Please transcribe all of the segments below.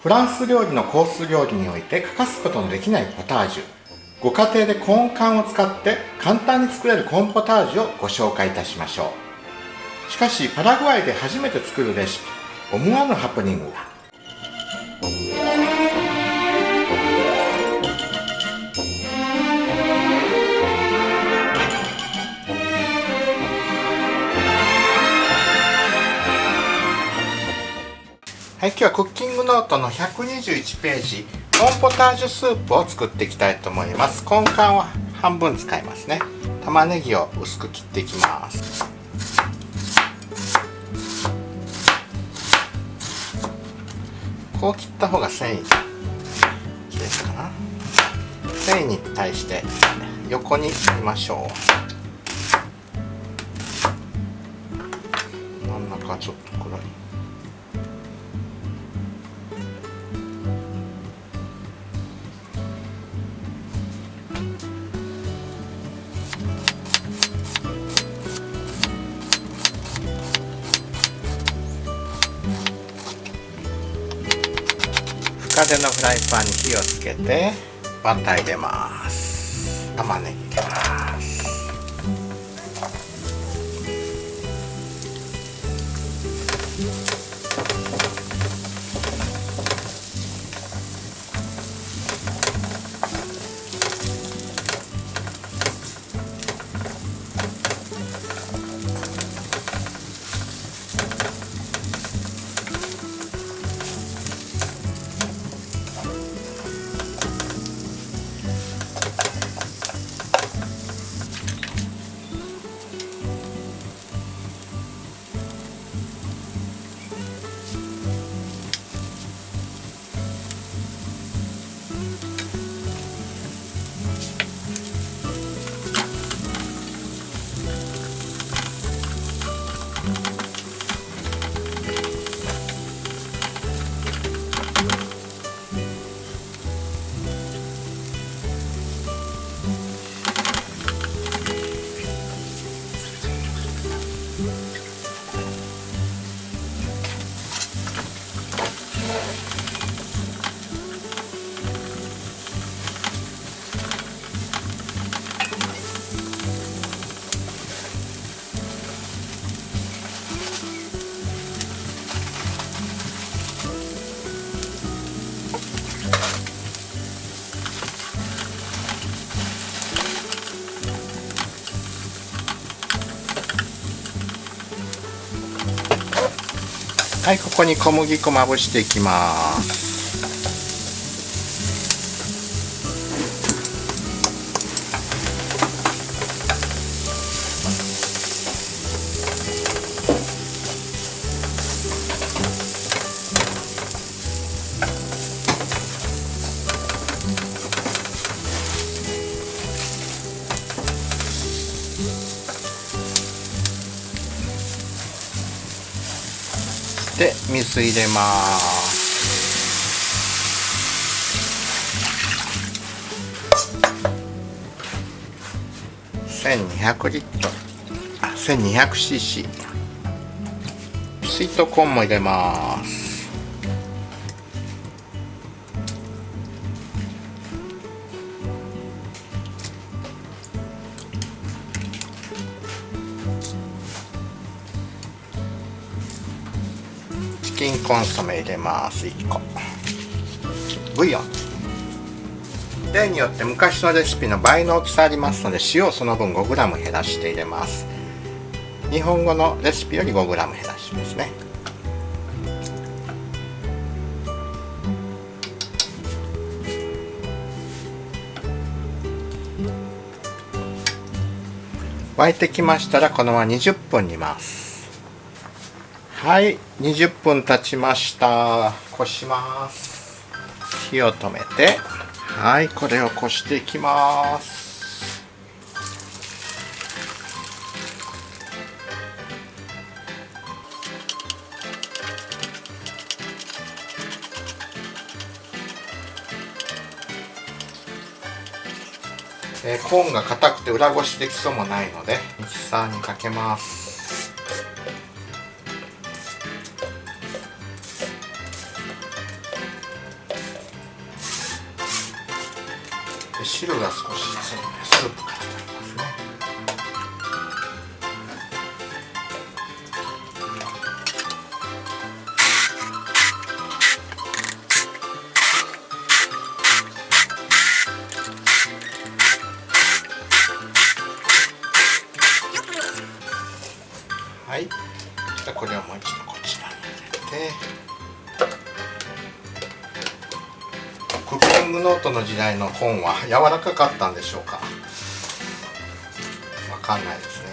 フランス料理のコース料理において欠かすことのできないポタージュ。ご家庭でコーン缶を使って簡単に作れるコーンポタージュをご紹介いたしましょう。しかしパラグアイで初めて作るレシピ、思わぬハプニングが。はい、今日はクッキングノートの121ページ、コーンポタージュスープを作っていきたいと思います。コーン缶は半分使いますね。玉ねぎを薄く切っていきます。こう切った方が繊維きれいかな。繊維に対して横に切りましょう。真ん中はちょっと黒い。深手のフライパンに火をつけてバター入れます。玉ねぎ入れます。はい、ここに小麦粉まぶしていきます。で、水入れます。1200リットル、1200cc。スイートコーンも入れます。チキンコンソメ入れます。1個。ブイヨン。例によって昔のレシピの倍の大きさありますので、塩をその分 5g 減らして入れます。日本語のレシピより 5g 減らしますね。沸いてきましたらこのまま20分煮ます。はい、20分経ちました。こします。火を止めて、はい、これをこしていきます。コーンが硬くて裏ごしできそうもないのでミキサーにかけます。汁が少しスープから取りますね。はい、じゃあこれをもう一度こちらに入れて、クッキングノートの時代の本は柔らかかったんでしょうか。わかんないですね。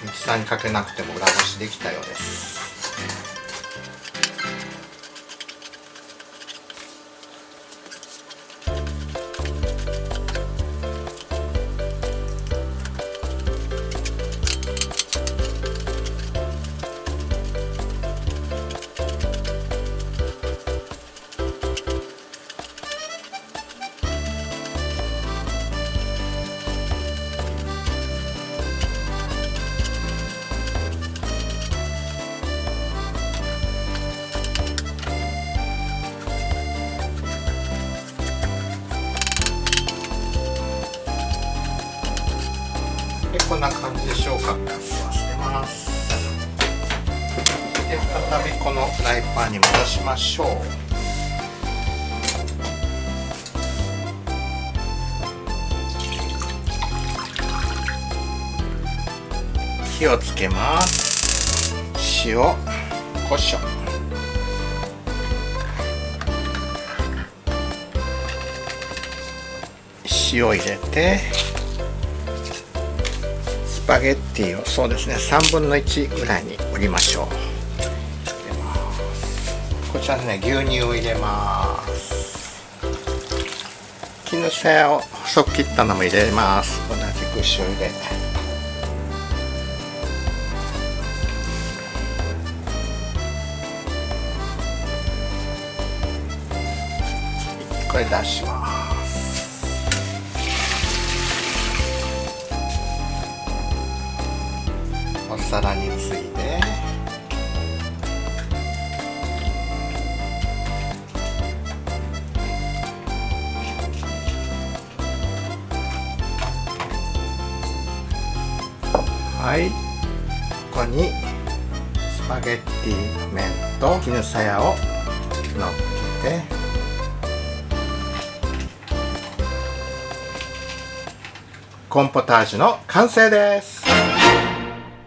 ミキサーにかけなくても裏ごしできたようです。でこんな感じでしょうか。ガスは捨てます。で再びこのフライパンに戻しましょう。火をつけます。塩、胡椒、塩入れて、スパゲッティをそうですね3分の1ぐらいに折りましょう。こちらにね牛乳を入れます。絹さやを細く切ったのも入れます。同じく塩入れ、これ出します。お皿についで、はい、ここにスパゲッティ麺と絹さやをのっけて、コーンポタージュの完成です。